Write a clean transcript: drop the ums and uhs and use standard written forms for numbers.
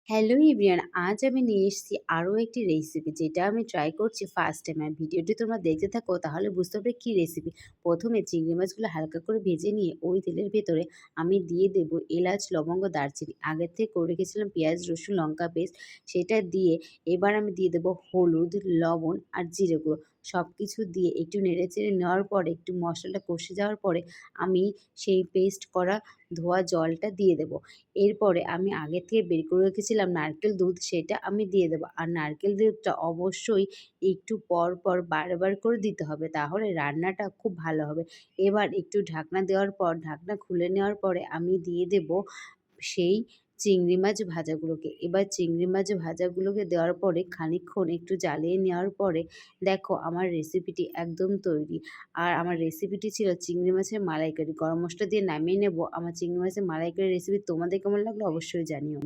Hello everyone, আজ আমি নিয়ে এসেছি আরও একটি রেসিপি যেটা আমি ট্রাই করছি ফার্স্ট টাইম। আর ভিডিওটি তোমরা দেখতে থাকো তাহলে বুঝতে পারবে কী রেসিপি। প্রথমে চিংড়ি মাছগুলো হালকা করে ভেজে নিয়ে ওই তেলের ভেতরে আমি দিয়ে দেবো এলাচ, লবঙ্গ, দারচিনি। আগের থেকে করে রেখেছিলাম পেঁয়াজ, রসুন, লঙ্কা পেস্ট, সেটা দিয়ে এবার আমি দিয়ে দেবো হলুদ, লবণ আর জিরে গুঁড়ো। সব কিছু দিয়ে একটু নেড়েচেড়ে নেওয়ার পরে একটু মশলাটা কষে যাওয়ার পরে আমি সেই পেস্ট করা ধোয়া জলটা দিয়ে দেবো। এরপরে আমি আগে থেকে বের করে রেখেছিলাম নারকেল দুধ, সেটা আমি দিয়ে দেবো। আর নারকেল দুধটা অবশ্যই একটু পর পর বারবার করে দিতে হবে, তাহলে রান্নাটা খুব ভালো হবে। এবার একটু ঢাকনা দেওয়ার পর ঢাকনা খুলে নেওয়ার পরে আমি দিয়ে দেবো সেই চিংড়ি মাছ ভাজাগুলোকে। এবার চিংড়ি মাছ ভাজাগুলোকে দেওয়ার পরে খানিকক্ষণ একটু জ্বালিয়ে নেওয়ার পরে দেখো আমার রেসিপিটি একদম তৈরি। আর আমার রেসিপিটি ছিল চিংড়ি মাছের মালাইকারি। গরম মসলা দিয়ে নামিয়ে নেব। আমার চিংড়ি মাছের মালাইকারি রেসিপি তোমাদের কেমন লাগলো অবশ্যই জানিও।